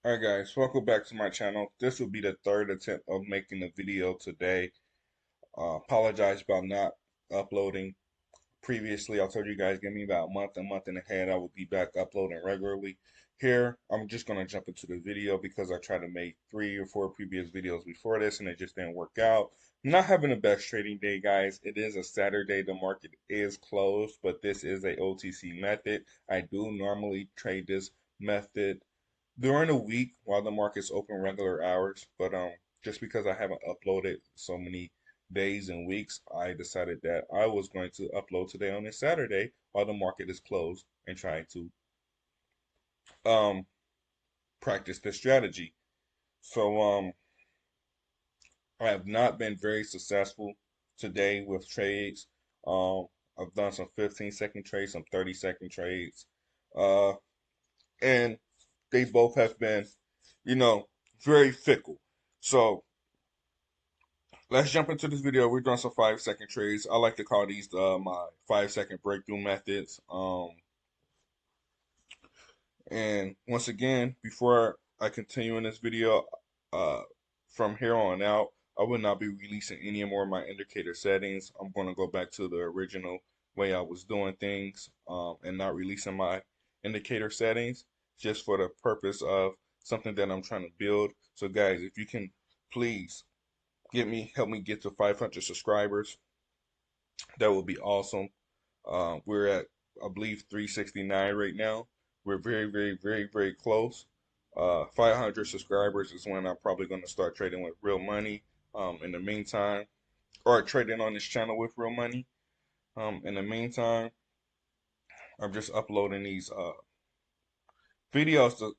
Alright guys, welcome back to my channel. This will be the third attempt of making a video today. Apologize about not uploading previously. I told you guys give me about a month and a half. I will be back uploading regularly. Here, I'm just going to jump into the video because I tried to make 3 or 4 previous videos before this and it just didn't work out. I'm not having the best trading day, guys. It is a Saturday. The market is closed, but this is a OTC method. I do normally trade this method during the week while the market's open regular hours, but just because I haven't uploaded so many days and weeks, I decided that I was going to upload today on this Saturday while the market is closed and try to um practice this strategy. So I have not been very successful today with trades. Um I've done some 15-second trades, some 30-second trades. Uh and they both have been, you know, very fickle. So let's jump into this video. We're doing some 5-second trades. I like to call these my 5-second breakthrough methods. And once again, before I continue in this video, uh, from here on out, I will not be releasing any more of my indicator settings. I'm going to go back to the original way I was doing things, and not releasing my indicator settings just for the purpose of something that I'm trying to build. So guys, if you can please help me get to 500 subscribers, that would be awesome. We're at, I believe, 369 right now. We're very close. 500 subscribers is when I'm probably going to start trading with real money. In the meantime, or trading on this channel with real money. In the meantime, I'm just uploading these videos to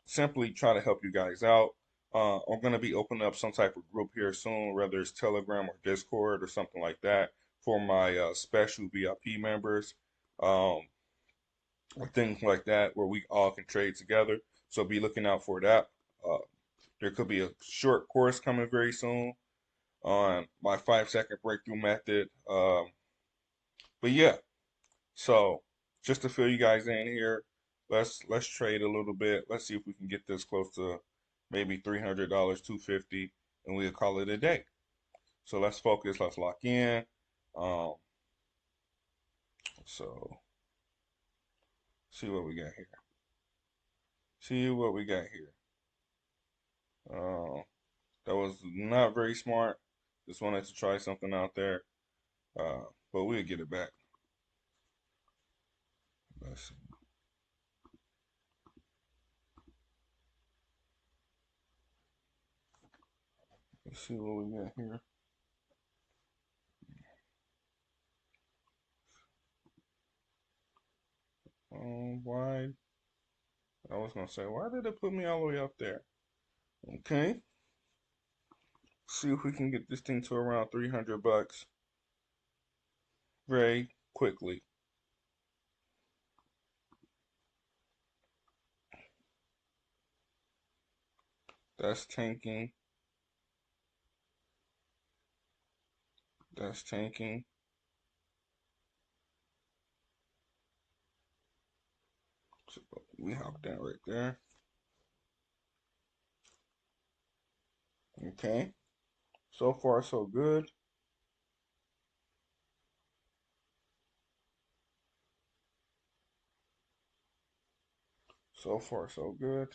simply try to help you guys out. I'm going to be opening up some type of group here soon, whether it's Telegram or Discord or something like that, for my special VIP members, um, or things like that, where we all can trade together. So be looking out for that. Uh, there could be a short course coming very soon on my 5-second breakthrough method. But yeah, so just to fill you guys in here, let's trade a little bit. Let's see if we can get this close to maybe $300, 250, and we'll call it a day. So let's focus. Let's lock in. Um, so see what we got here. See what we got here. Uh, that was not very smart. Just wanted to try something out there. But we'll get it back. Let's see. Let's see what we got here. Why? I was gonna say, why did it put me all the way up there? Okay. See if we can get this thing to around 300 bucks very quickly. That's tanking. That's tanking. So we hop that right there. Okay. So far, so good. So far, so good.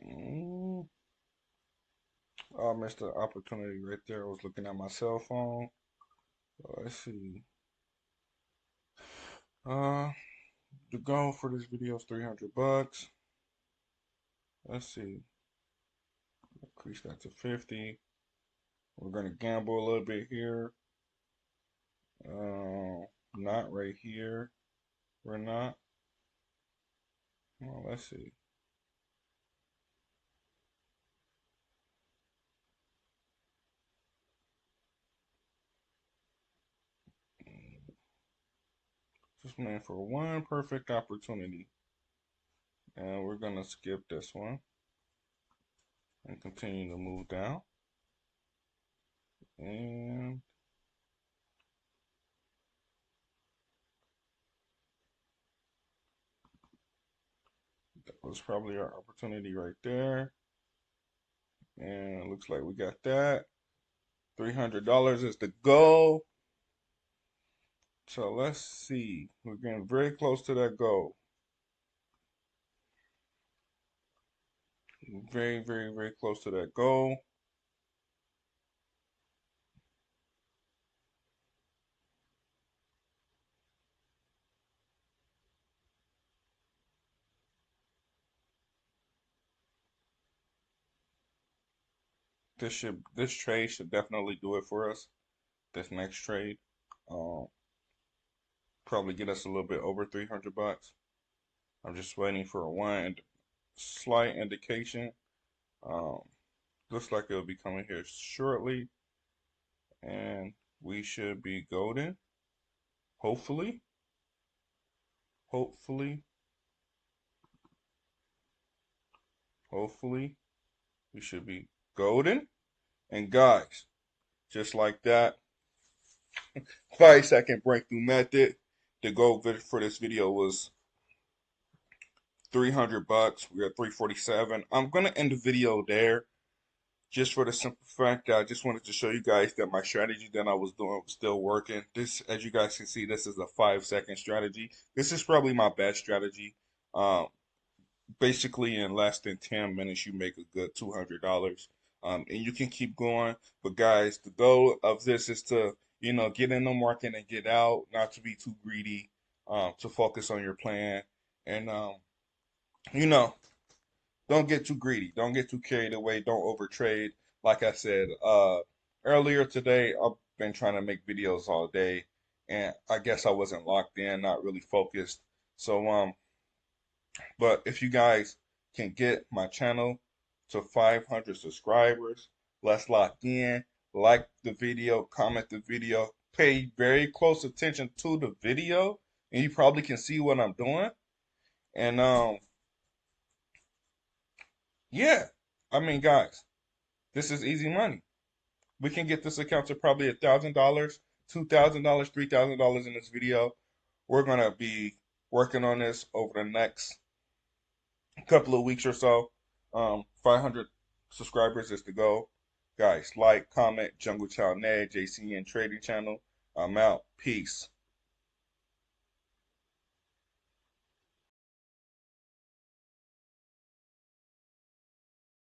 Mm. Oh, I missed the opportunity right there. I was looking at my cell phone. Let's see. Uh, the goal for this video is 300 bucks. Let's see. Increase that to 50. We're gonna gamble a little bit here. Not right here. We're not. Well, let's see. Just waiting for one perfect opportunity. And we're gonna skip this one and continue to move down. And that was probably our opportunity right there. And it looks like we got that. $300 is the goal. So let's see. We're getting very close to that goal. Very, very, very close to that goal. This trade should definitely do it for us. This next trade, um, probably get us a little bit over 300 bucks. I'm just waiting for one slight indication. Um, looks like it'll be coming here shortly, and we should be golden. Hopefully, hopefully, hopefully, we should be golden. And guys, just like that, 5-second breakthrough method. The goal for this video was 300 bucks. We're at 347. I'm gonna end the video there, just for the simple fact that I just wanted to show you guys that my strategy that I was doing was still working. This, as you guys can see, this is a 5-second strategy. This is probably my best strategy. Um, Basically, in less than 10 minutes, you make a good $200. And you can keep going. But guys, the goal of this is to, get in the market and get out, not to be too greedy, to focus on your plan. And, you know, don't get too greedy. Don't get too carried away. Don't overtrade. Like I said earlier today, I've been trying to make videos all day, and I guess I wasn't locked in, not really focused. So but if you guys can get my channel to 500 subscribers, let's lock in. Like the video, comment the video, pay very close attention to the video, and you probably can see what I'm doing. And yeah, I mean, guys, this is easy money. We can get this account to probably $1,000, $2,000, $3,000 in this video. We're gonna be working on this over the next couple of weeks or so. 500 subscribers is the goal. Guys, like, comment, Jungle Child Ned, JCN Trading Channel. I'm out. Peace.